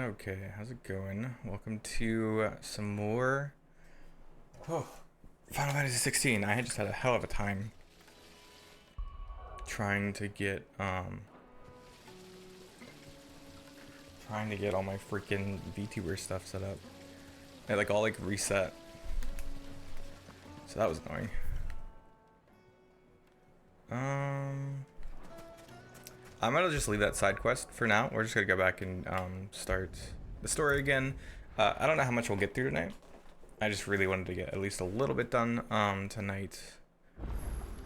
Okay, how's it going? Welcome to some more Final Fantasy 16. I just had a hell of a time trying to get all my freaking VTuber stuff set up. It like all like reset. So that was annoying. I might just leave that side quest for now. We're just gonna go back and start the story again. I don't know how much we'll get through tonight. I just really wanted to get at least a little bit done tonight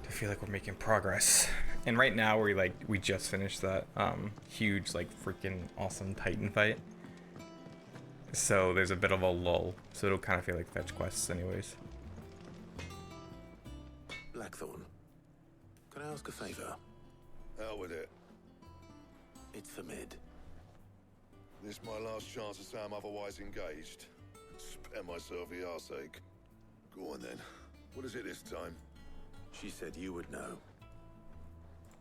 to feel like we're making progress. And right now we just finished that huge like freaking awesome Titan fight. So there's a bit of a lull. So it'll kind of feel like fetch quests anyways. Blackthorn, can I ask a favor? Hell with it. It's for Mid. This my last chance to say I'm otherwise engaged. Spare myself the arseache. Go on then. What is it this time? She said you would know.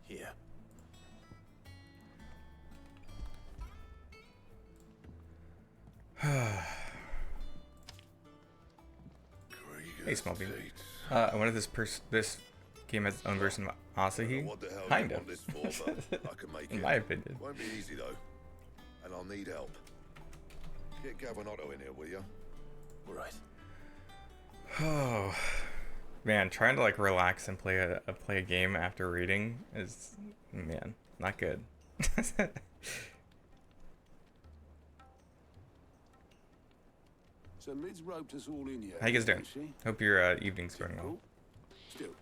Here. Hey, Smallbean. I wonder if this game has its own version of Asahi. Kind of. In my opinion. Won't be easy though, and I'll need help. Get Gavin-Otto in here, will you? All right. Oh man, trying to like relax and play a game after reading is, man, not good. So Mid's roped us all in here. How you guys doing? Hope your evening's going well. Still,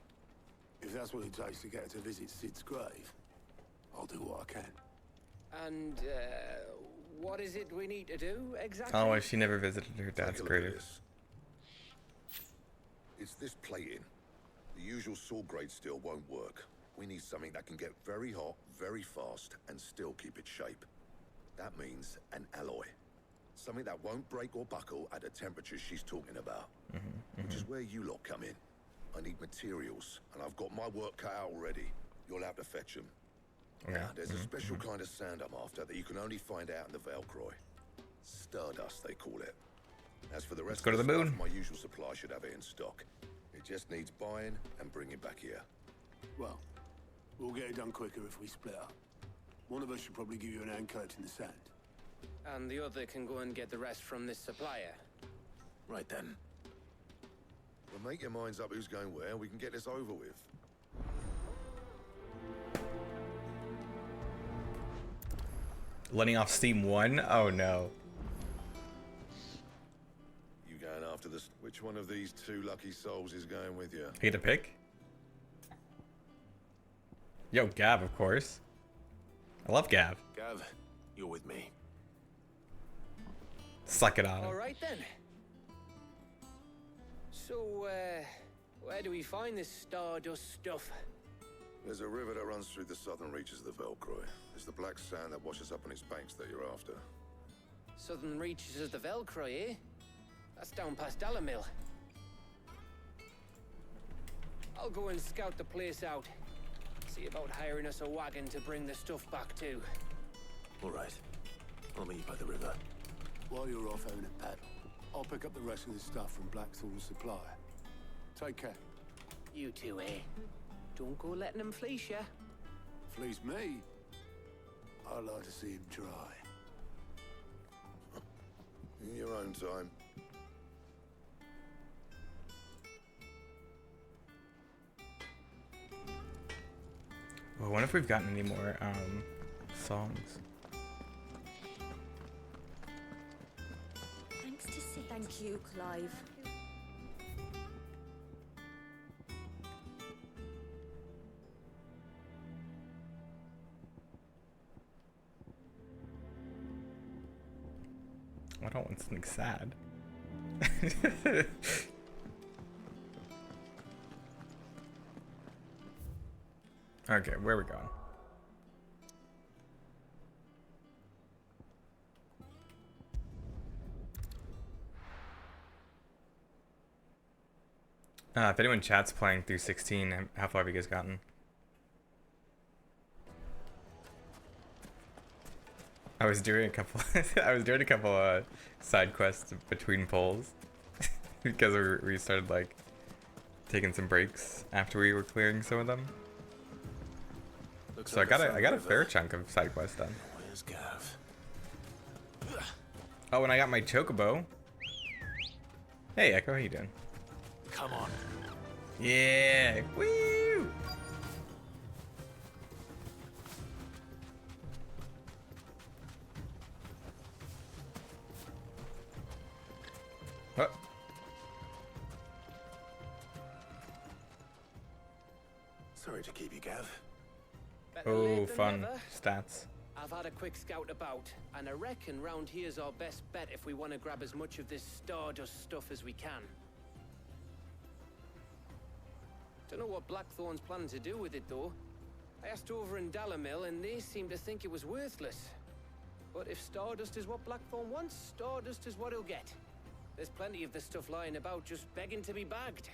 if that's what it takes to get her to visit Sid's grave, I'll do what I can. And what is it we need to do exactly? Oh, she never visited her dad's grave. It's this plating. The usual sword grade steel won't work. We need something that can get very hot, very fast, and still keep its shape. That means an alloy. Something that won't break or buckle at the temperatures she's talking about. Which is where you lot come in. I need materials, and I've got my work cut out already. You'll have to fetch them. Okay. Now, there's a special kind of sand I'm after that you can only find out in the Velcroy. Stardust, they call it. As for the rest Let's go to the moon. Stuff, my usual supply should have it in stock. It just needs buying and bringing back here. Well, we'll get it done quicker if we split up. One of us should probably give you an hand coat in the sand. And the other can go and get the rest from this supplier. Right then. Well, make your minds up who's going where, and we can get this over with. Letting off Steam 1? Oh no. You going after this? Which one of these two lucky souls is going with you? I get to pick? Yo, Gav, of course. I love Gav. Gav, you're with me. Suck it on All him. right then. So, where do we find this stardust stuff? There's a river that runs through the southern reaches of the Velcroy. It's the black sand that washes up on its banks that you're after. Southern reaches of the Velcroy, eh? That's down past Dalamil. I'll go and scout the place out. See about hiring us a wagon to bring the stuff back to. All right. I'll meet you by the river. While you're off having a paddle, I'll pick up the rest of the stuff from Blackthorn's supplier. Take care. You two, eh? Don't go letting him fleece ya. Fleece me? I'd like to see him try. In your own time. Well, I wonder if we've gotten any more songs. Thanks to Sid. Thank you, Clive. I don't want something sad. Okay, where are we going? If anyone chats playing through 16, how far have you guys gotten? I was doing a couple. I was doing a couple side quests between polls because we started like taking some breaks after we were clearing some of them. Looks So like I got a found fair river. chunk of side quests done. Where's Gav? Oh, and I got my chocobo. Hey Echo, how you doing? Come on. Yeah, woo! What? Sorry to keep you, Gav. Better Oh, late than fun never. stats. I've had a quick scout about, and I reckon round here's our best bet if we want to grab as much of this Stardust stuff as we can. Don't know what Blackthorn's planning to do with it, though. I asked over in Dalamil, and they seem to think it was worthless. But if Stardust is what Blackthorn wants, Stardust is what he'll get. There's plenty of this stuff lying about, just begging to be bagged.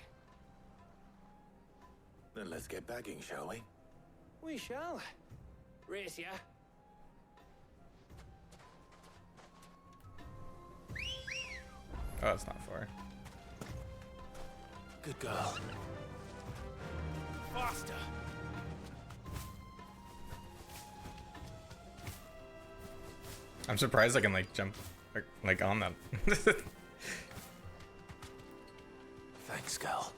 Then let's get bagging, shall we? We shall. Race ya. Oh, it's not far. Good girl. Faster! I'm surprised I can like jump like on that. Thanks, girl.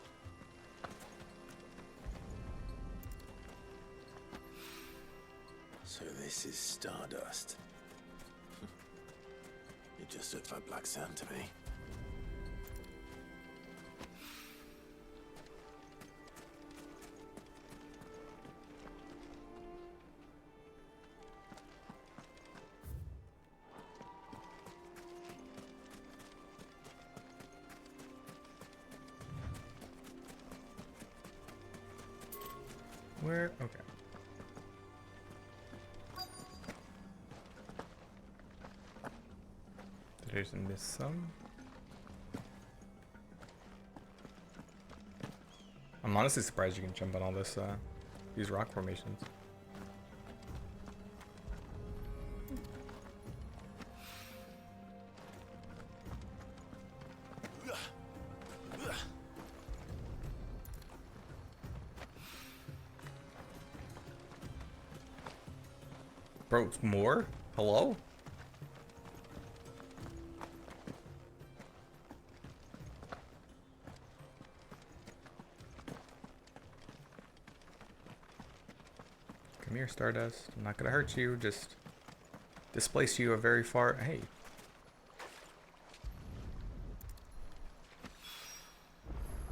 So this is Stardust. It just looks like black sand to me. Where? Okay. Did I just miss some? I'm honestly surprised you can jump on all this, these rock formations. Bro, it's more? Hello? Come here, Stardust. I'm not gonna hurt you, just displace you a very far. Hey.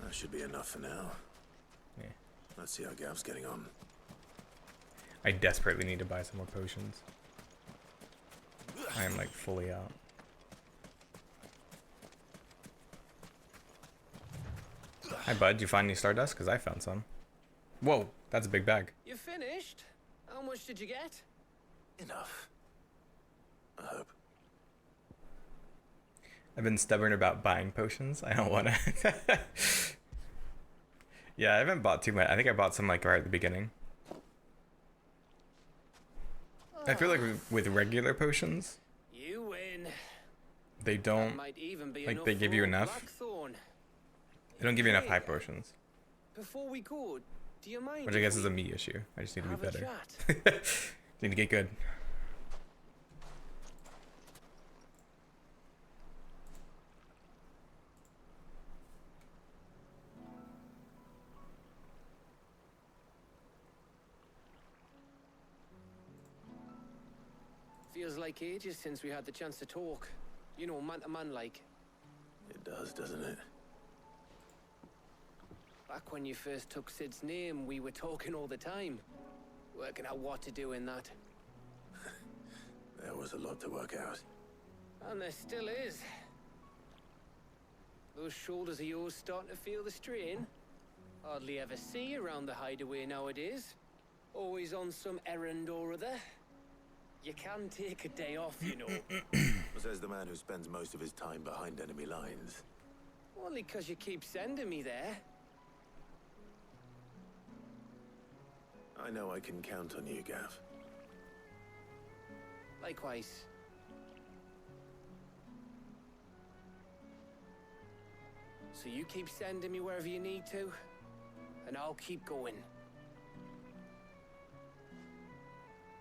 That should be enough for now. Yeah. Let's see how Gav's getting on. I desperately need to buy some more potions. I am like fully out. Hi bud, did you find any Stardust? Because I found some. Whoa, that's a big bag. You finished? How much did you get? Enough. I hope. I've been stubborn about buying potions. I don't want to. Yeah, I haven't bought too much. I think I bought some like right at the beginning. I feel like with regular potions, You win. they That don't might even be like enough they give you for enough. Blackthorn. They don't give you enough Hey, high potions, Before we go, do you mind? which I if guess is we a me issue. I just need to be have a better. chat? Need to get good. Feels like ages since we had the chance to talk. You know, man to man like. It does, doesn't it? Back when you first took Sid's name, we were talking all the time. Working out what to do in that. There was a lot to work out. And there still is. Those shoulders of yours starting to feel the strain. Hardly ever see you around the hideaway nowadays. Always on some errand or other. You can take a day off, you know. Says the man who spends most of his time behind enemy lines. Only 'cause you keep sending me there. I know I can count on you, Gav. Likewise. So you keep sending me wherever you need to, and I'll keep going.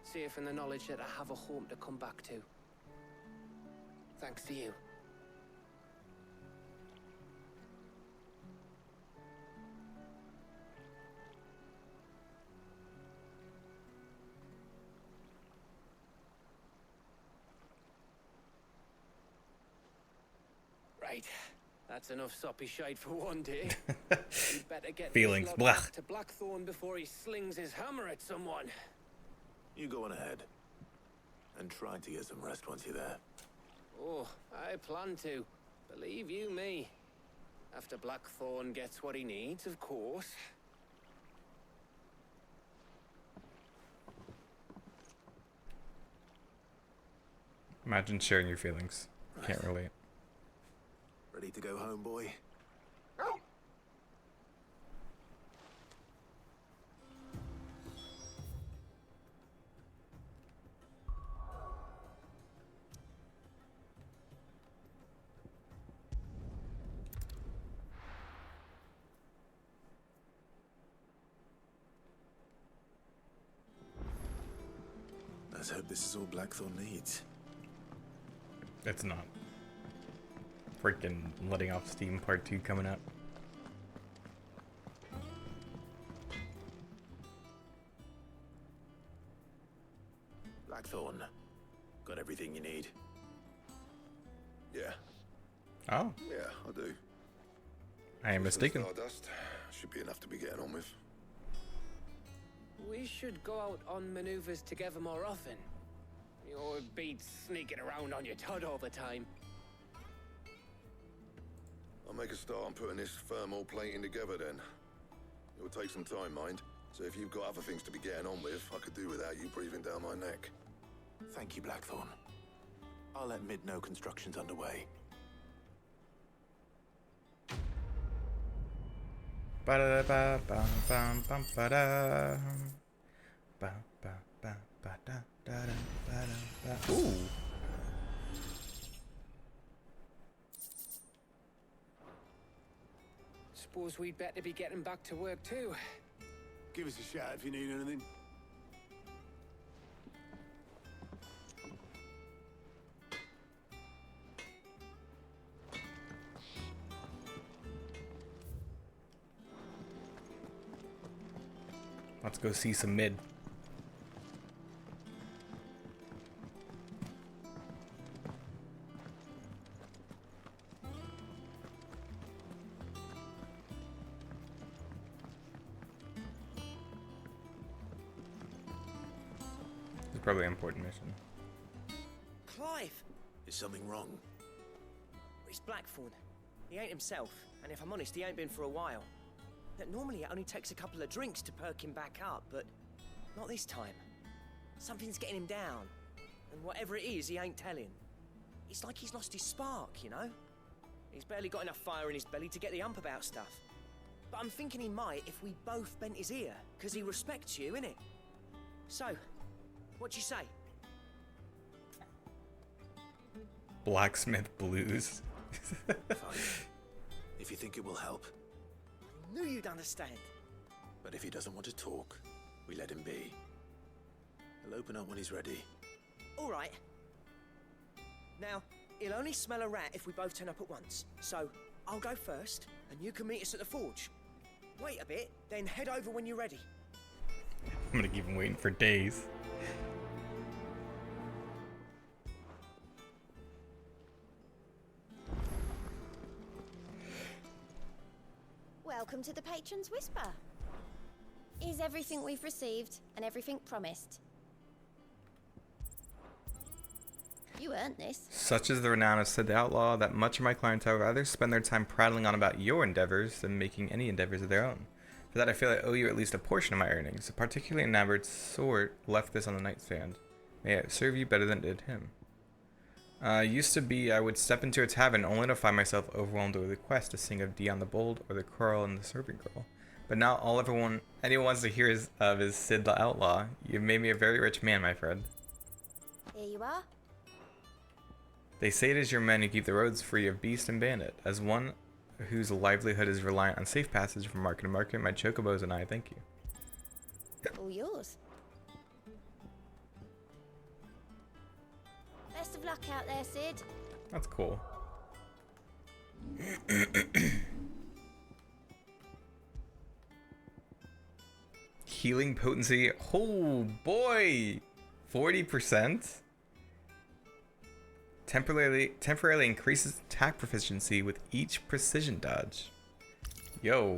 Safe in the knowledge that I have a home to come back to. Thanks to you. Right. That's enough soppy shite for one day. You'd better get Feelings, this blah. lot back to Blackthorn before he slings his hammer at someone. You go on ahead. And try to get some rest once you're there. Oh, I plan to. Believe you me. After Blackthorn gets what he needs, of course. Imagine sharing your feelings. Can't relate. Ready to go home, boy? Let's hope this is all Blackthorn needs. It's not. Freaking letting off steam part 2 coming up. Blackthorn, got everything you need? Yeah, Oh, yeah, I do. I am mistaken. Stardust should be enough to be getting on with. We should go out on maneuvers together more often. You're beat sneaking around on your Todd all the time. I'll make a start on putting this thermal plating together then. It will take some time, mind. So if you've got other things to be getting on with, I could do without you breathing down my neck. Thank you, Blackthorn. I'll let Mid know construction's underway. Ba-da-da-ba-bum-bum-bum-ba-da. Ba-ba-ba-ba-da-da-da-da-da. Ooh. Suppose we'd better be getting back to work too. Give us a shout if you need anything. Let's go see some mid. It's probably an important mission. Clive! Is something wrong? It's Blackthorn. He ain't himself, and if I'm honest, he ain't been for a while. That normally it only takes a couple of drinks to perk him back up, but not this time. Something's getting him down, and whatever it is, he ain't telling. It's like he's lost his spark, you know? He's barely got enough fire in his belly to get the ump about stuff. But I'm thinking he might if we both bent his ear, because he respects you, innit? So, what you say? Blacksmith blues. Fine. If you think it will help. Knew you'd understand. But if he doesn't want to talk, we let him be. He'll open up when he's ready. All right. Now, he'll only smell a rat if we both turn up at once. So, I'll go first, and you can meet us at the forge. Wait a bit, then head over when you're ready. I'm gonna keep him waiting for days. Welcome to the Patron's Whisper. Is everything we've received and everything promised? You earned this. Such is the renown of Sid the Outlaw that much of my clientele would rather spend their time prattling on about your endeavors than making any endeavors of their own. For that I feel I owe you at least a portion of my earnings, particularly in Nabert's sort left this on the nightstand. May it serve you better than it did him. Used to be I would step into a tavern only to find myself overwhelmed with the quest to sing of Dion the Bold or the Coral and the Servant Girl. But now anyone wants to hear of is Sid the Outlaw. You've made me a very rich man, my friend. Here you are. They say it is your men who keep the roads free of beast and bandit. As one whose livelihood is reliant on safe passage from market to market, my chocobos and I thank you. All yours. Best of luck out there, Sid. That's cool. Healing potency. Oh boy, 40%. Temporarily increases attack proficiency with each precision dodge. Yo.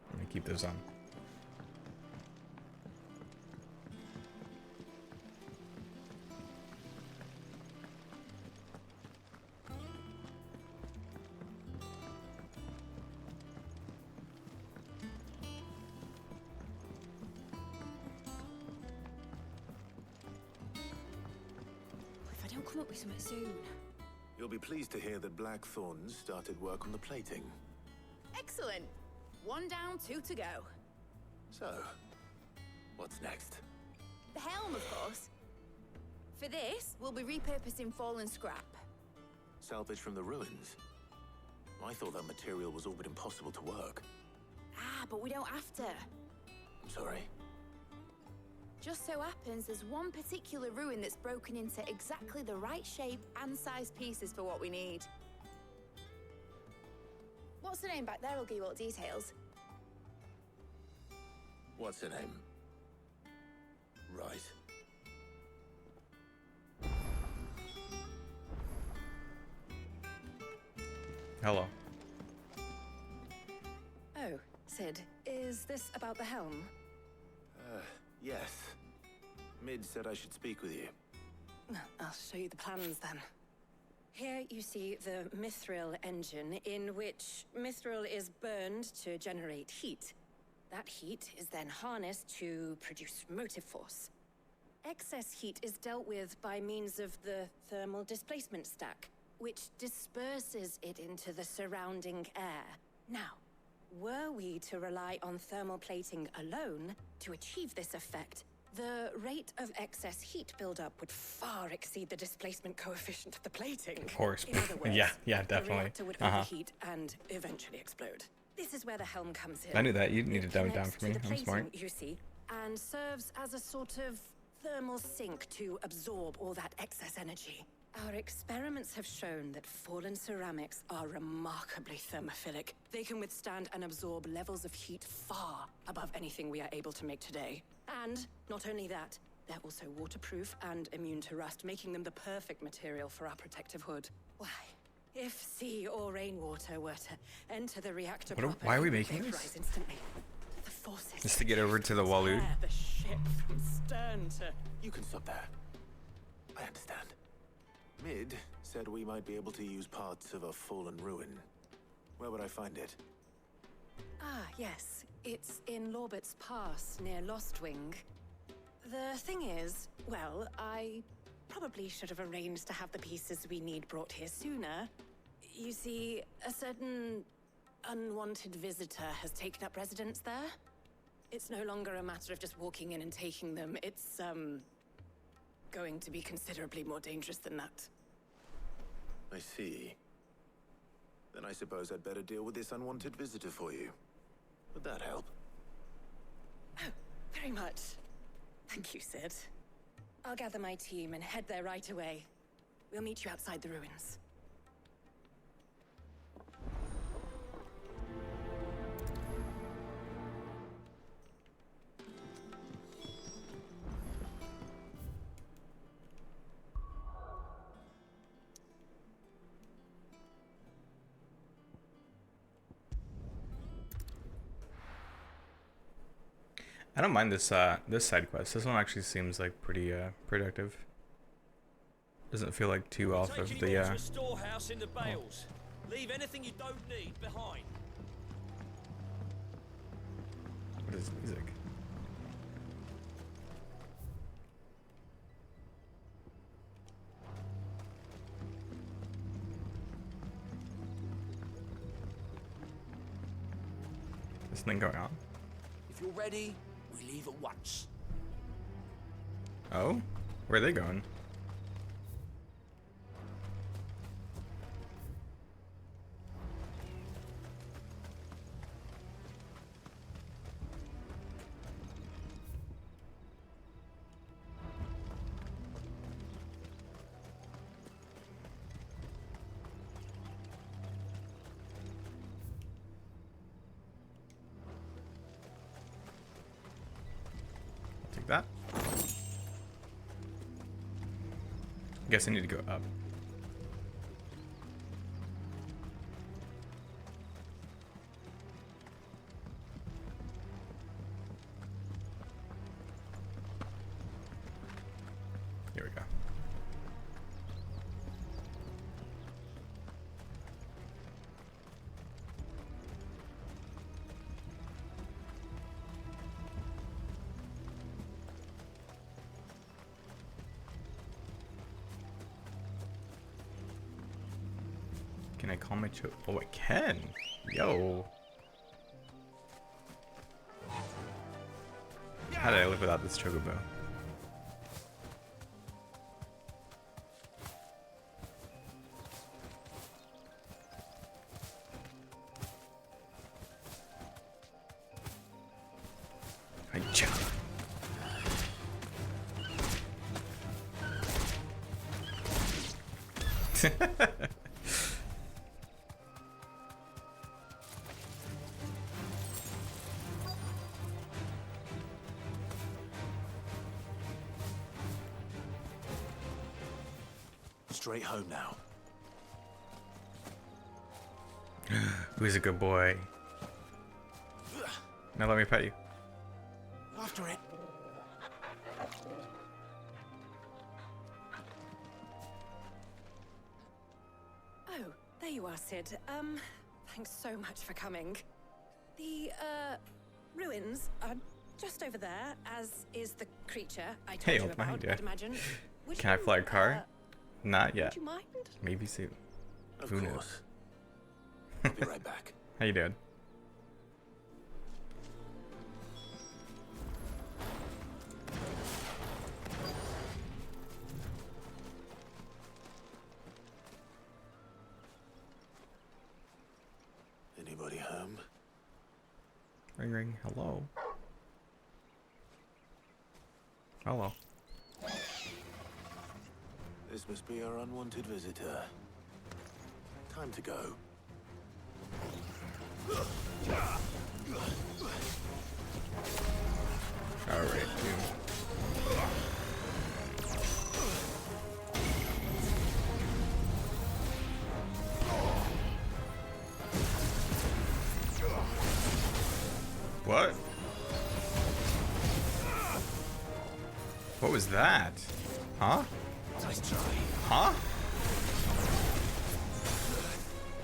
Let me keep those on. If I don't come up with something soon. You'll be pleased to hear that Blackthorn started work on the plating. Excellent. 1 down, 2 to go. So, what's next? The helm, of course. For this, we'll be repurposing fallen scrap. Salvage from the ruins? I thought that material was all but impossible to work. Ah, but we don't have to. I'm sorry. Just so happens there's one particular ruin that's broken into exactly the right shape and size pieces for what we need. What's the name back there? I'll give you all the details. What's her name? Right. Hello. Oh, Sid, is this about the helm? Yes. Mid said I should speak with you. I'll show you the plans then. Here you see the mithril engine, in which mithril is burned to generate heat. That heat is then harnessed to produce motive force. Excess heat is dealt with by means of the thermal displacement stack, which disperses it into the surrounding air. Now, were we to rely on thermal plating alone to achieve this effect, the rate of excess heat buildup would far exceed the displacement coefficient of the plating. Of course. In other words, yeah, the definitely. reactor would overheat and eventually explode. This is where the helm comes in. I knew that. You need to It dumb it down connects for me. to the I'm plating, smart. you see, and serves as a sort of thermal sink to absorb all that excess energy. Our experiments have shown that fallen ceramics are remarkably thermophilic. They can withstand and absorb levels of heat far above anything we are able to make today. And not only that, they're also waterproof and immune to rust, making them the perfect material for our protective hood. Why? If sea or rainwater were to enter the reactor Why are we it would making vaporize this? instantly. The forces Just to get over to the Walloon. tear the ship from stern to... You can stop there. I understand. Mid said we might be able to use parts of a fallen ruin. Where would I find it? Ah, yes. It's in Lorbert's Pass, near Lostwing. The thing is, well, I probably should have arranged to have the pieces we need brought here sooner. You see, a certain unwanted visitor has taken up residence there. It's no longer a matter of just walking in and taking them. It's, going to be considerably more dangerous than that. I see. Then I suppose I'd better deal with this unwanted visitor for you. Would that help? Oh, very much. Thank you, Sid. I'll gather my team and head there right away. We'll meet you outside the ruins. I don't mind this this side quest. This one actually seems like pretty productive. Doesn't feel like too off of the to a storehouse in the bales. Leave anything you don't need behind. What is music? There's nothing going on. If you're ready, we leave at once. Oh? Where are they going? Take that. Guess I need to go up. Here we go. Can I call my cho- Oh, I can. Yo. How did I live without this chocobo? I jump. Straight home now. Who's a good boy? Now let me pet you. After it. Oh, there you are, Sid. Thanks so much for coming. The, ruins are just over there, as is the creature I told Hey, you old about, mind, yeah. I'd imagine. Would Can I you, fly a car? Not yet. Would you mind? Maybe soon. Of Who course. knows? I'll be right back. How you doing? Anybody home? Ring ring. Hello. Hello. This must be our unwanted visitor. Time to go. Alright, What? What was that? Huh? Nice try. Huh?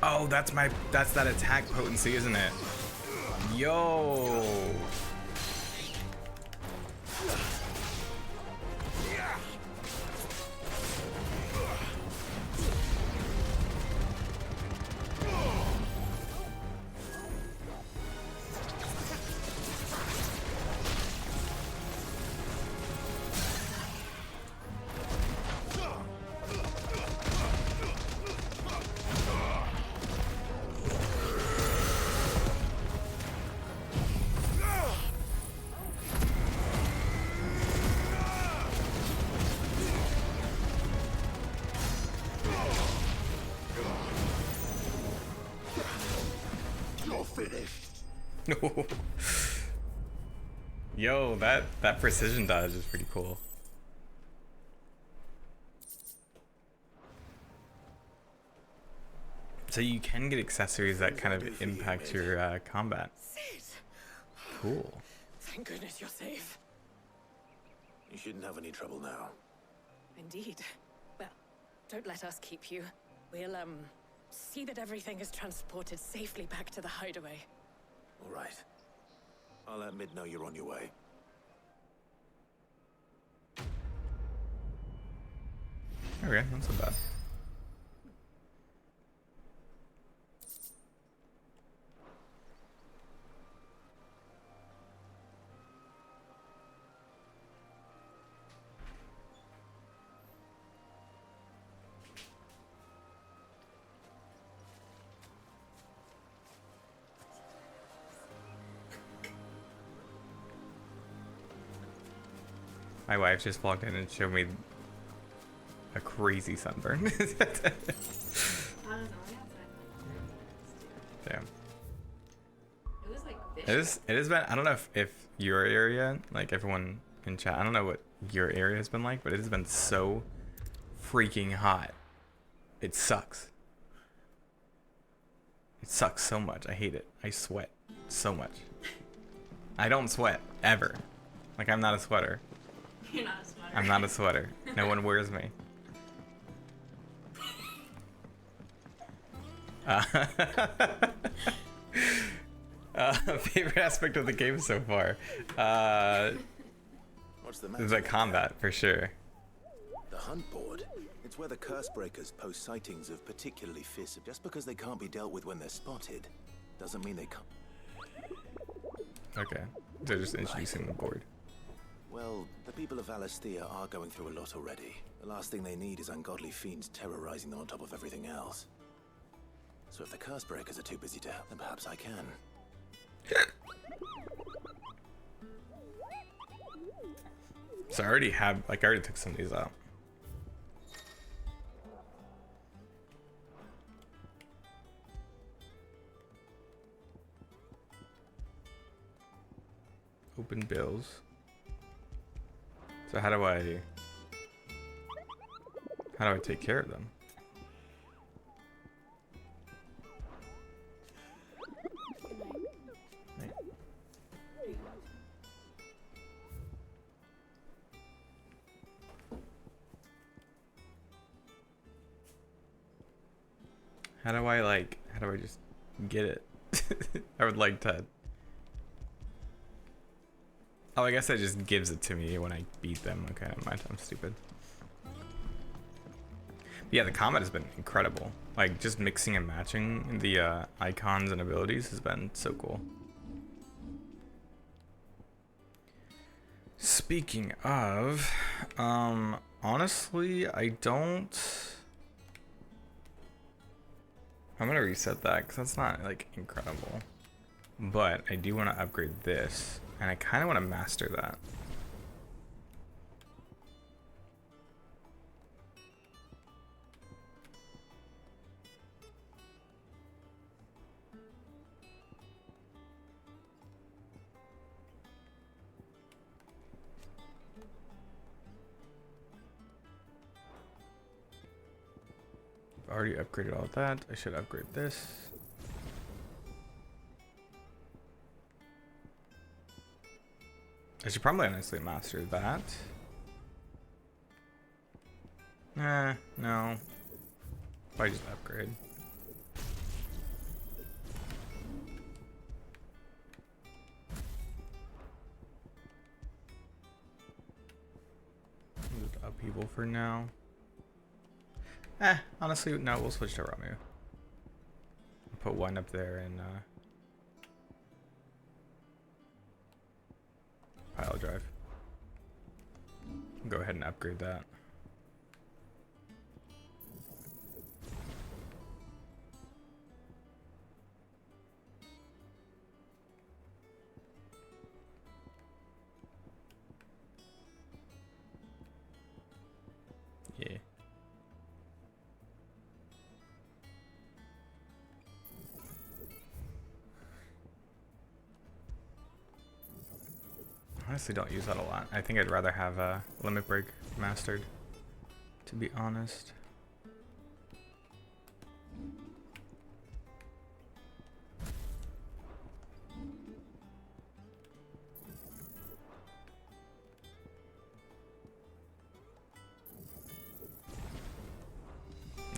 Oh, that's that attack potency, isn't it? Yo. No. Yo, that precision dodge is pretty cool. So you can get accessories that kind of impact your combat. Cool. Thank goodness you're safe. You shouldn't have any trouble now. Indeed. Well, don't let us keep you. We'll, see that everything is transported safely back to the hideaway. All right. I'll let Mid know you're on your way. Okay, not so bad. My wife just walked in and showed me a crazy sunburn. Damn. It was like It has been, I don't know if your area, like everyone in chat, I don't know what your area has been like, but it has been so freaking hot. It sucks. It sucks so much. I hate it. I sweat so much. I don't sweat ever. Like, I'm not a sweater. You're not a sweater. I'm not a sweater. No one wears me. Favorite aspect of the game so far? What's the matter? The combat, for sure. The hunt board. It's where the curse breakers post sightings of particularly fierce. Just because they can't be dealt with when they're spotted, doesn't mean they can't. Okay, they're just introducing the board. Well, the people of Valisthea are going through a lot already. The last thing they need is ungodly fiends terrorizing them on top of everything else. So if the curse breakers are too busy to help, then perhaps I can. So I already took some of these out. Open bills. So how do I take care of them? How do I just get it? I would like to. Oh, I guess it just gives it to me when I beat them. Okay, never mind. I'm stupid. Yeah, the combat has been incredible. Like, just mixing and matching the icons and abilities has been so cool. Speaking of, honestly, I'm gonna reset that because that's not like incredible. But I do want to upgrade this, and I kind of want to master that. I've already upgraded all that. I should upgrade this. I should probably honestly master that. No. Probably just upgrade. Just upheaval for now. Honestly, no, we'll switch to Ramu. Put one up there and pile drive. Go ahead and upgrade that. Yeah. Honestly, don't use that a lot. I think I'd rather have a limit break mastered, to be honest.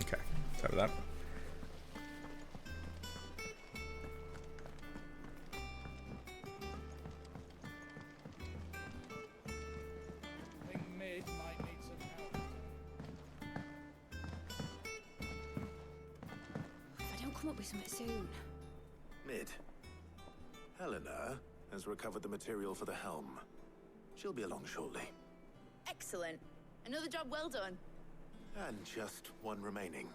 Okay, so that. Something soon. Mid. Helena has recovered the material for the helm. She'll be along shortly. Excellent. Another job well done. And just one remaining.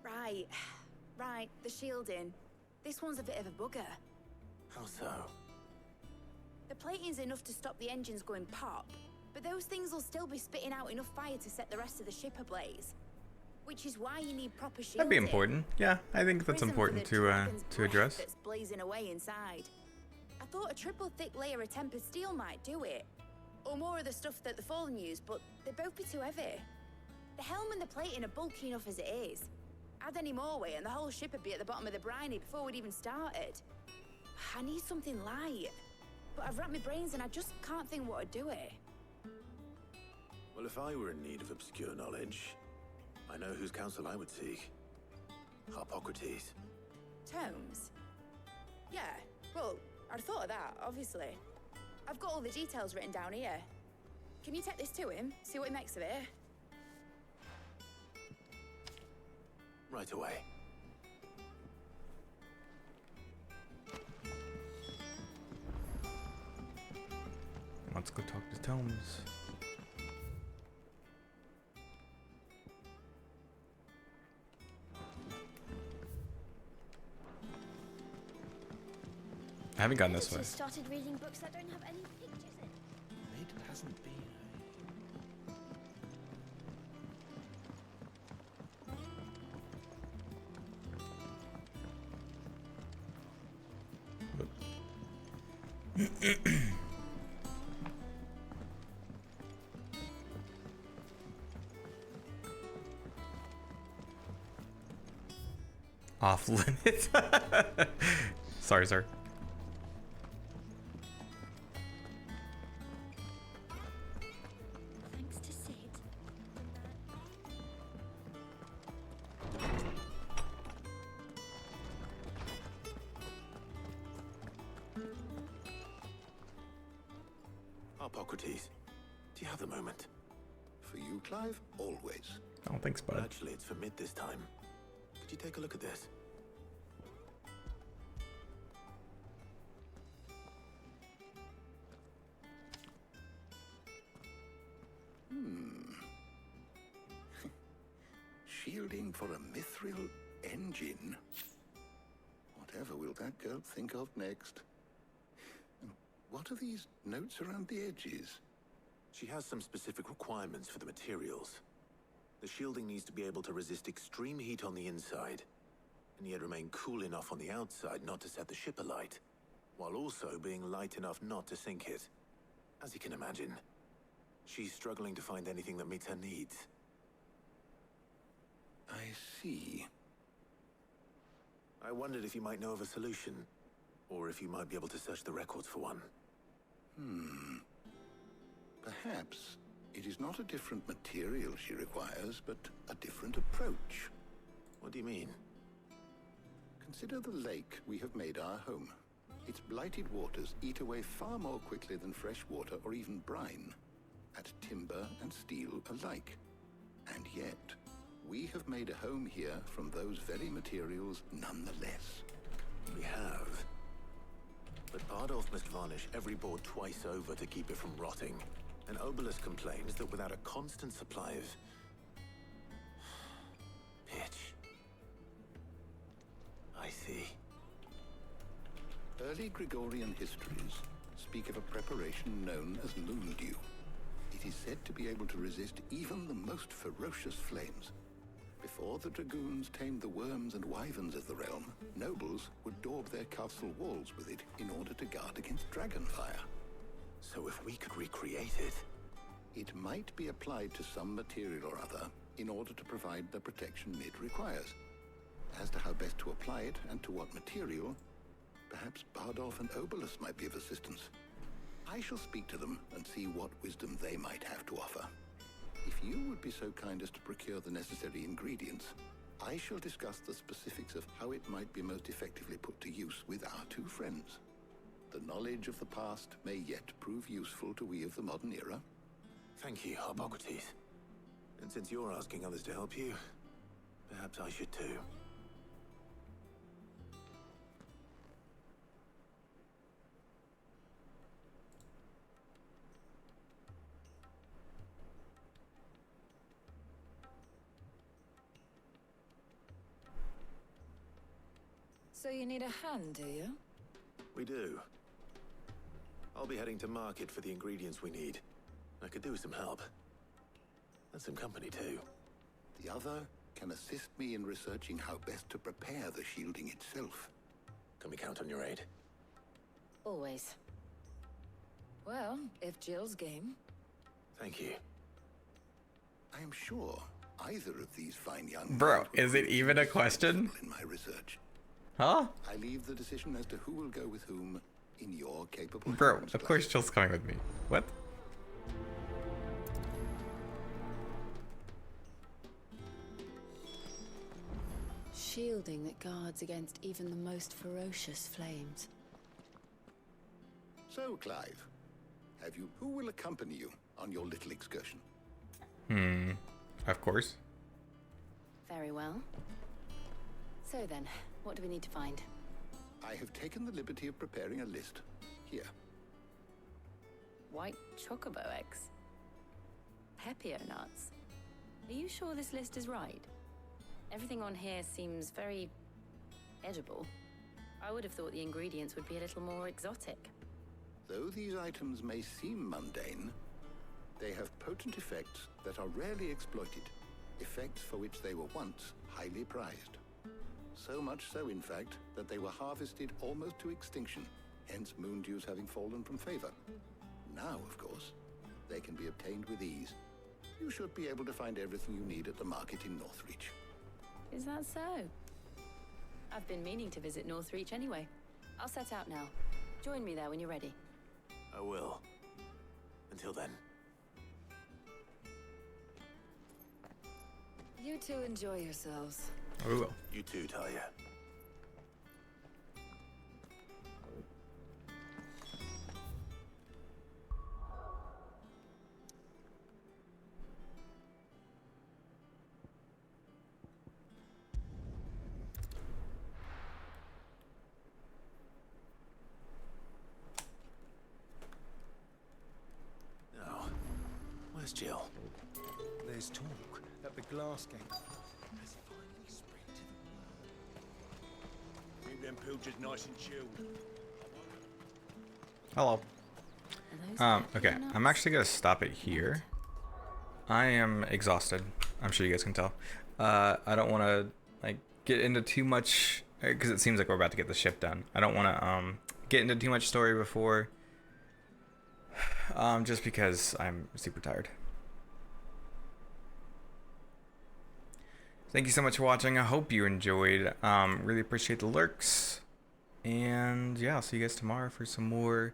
Right. Right, the shielding. This one's a bit of a bugger. How so? The plating's enough to stop the engines going pop, But those things will still be spitting out enough fire to set the rest of the ship ablaze. Which is why you need proper shielding. That'd be important. Yeah, I think that's important to address. That's blazing away inside. I thought a triple thick layer of tempered steel might do it. Or more of the stuff that the Fallen use, but they'd both be too heavy. The helm and the plating are bulky enough as it is. Add any more weight and the whole ship would be at the bottom of the briny before we'd even started. I need something light. But I've racked my brains and I just can't think what would do it. Well, if I were in need of obscure knowledge, I know whose counsel I would seek. Harpocrates. Tomes? Yeah, well, I'd thought of that, obviously. I've got all the details written down here. Can you take this to him, see what he makes of it? Right away. Let's go talk to Tomes. I haven't gotten this way. Just started reading books that don't have any pictures in. It hasn't been. Off limits. Sorry, sir. Thanks to Sid. Harpocrates, do you have the moment? For you, Clive, always. Oh, thanks, bud. Actually, it's for mid this time. Could you take a look at this? Shielding for a mithril engine? Whatever will that girl think of next? And what are these notes around the edges? She has some specific requirements for the materials. The shielding needs to be able to resist extreme heat on the inside, and yet remain cool enough on the outside not to set the ship alight, while also being light enough not to sink it. As you can imagine, she's struggling to find anything that meets her needs. I see. I wondered if you might know of a solution, or if you might be able to search the records for one. Perhaps it is not a different material she requires, but a different approach. What do you mean? Consider the lake we have made our home. Its blighted waters eat away far more quickly than fresh water or even brine, at timber and steel alike. And yet, we have made a home here from those very materials nonetheless. We have. But Bardolph must varnish every board twice over to keep it from rotting. And Obelus complains that without a constant supply of pitch. I see. Early Gregorian histories speak of a preparation known as moondew. It is said to be able to resist even the most ferocious flames. Before the dragoons tamed the worms and wyverns of the realm, nobles would daub their castle walls with it in order to guard against dragonfire. So if we could recreate it... It might be applied to some material or other in order to provide the protection Mid requires. As to how best to apply it and to what material, perhaps Bardolph and Obelus might be of assistance. I shall speak to them and see what wisdom they might have to offer. If you would be so kind as to procure the necessary ingredients, I shall discuss the specifics of how it might be most effectively put to use with our two friends. The knowledge of the past may yet prove useful to we of the modern era. Thank you, Harpocrates. And since you're asking others to help you, perhaps I should too. So you need a hand, do you? We do. I'll be heading to market for the ingredients we need. I could do with some help. And some company, too. The other can assist me in researching how best to prepare the shielding itself. Can we count on your aid? Always. Well, if Jill's game. Thank you. I am sure either of these fine young Bro, men will is it prove even a useful question? in my research. Huh? I leave the decision as to who will go with whom in your capable Bro, hands, of course Jill's coming with me. What? Shielding that guards against even the most ferocious flames. So, Clive, who will accompany you on your little excursion? Of course. Very well. So then, what do we need to find? I have taken the liberty of preparing a list. Here. White chocobo eggs. Pepio nuts. Are you sure this list is right? Everything on here seems very edible. I would have thought the ingredients would be a little more exotic. Though these items may seem mundane, they have potent effects that are rarely exploited, effects for which they were once highly prized. So much so, in fact, that they were harvested almost to extinction, hence moon dews having fallen from favor. Now, of course, they can be obtained with ease. You should be able to find everything you need at the market in Northreach. Is that so? I've been meaning to visit Northreach anyway. I'll set out now. Join me there when you're ready. I will. Until then. You two enjoy yourselves. We will. You too, Talia. Now, where's Jill? There's talk that the glass gang has finally spread to the world. Keep them pilgers nice and chilled. Hello. Okay, I'm actually gonna stop it here. I am exhausted. I'm sure you guys can tell. I don't want to like get into too much because it seems like we're about to get the ship done. I don't want to get into too much story before, just because I'm super tired. Thank you so much for watching. I hope you enjoyed. Really appreciate the lurks, and yeah, I'll see you guys tomorrow for some more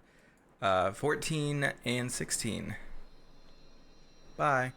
14 and 16. Bye.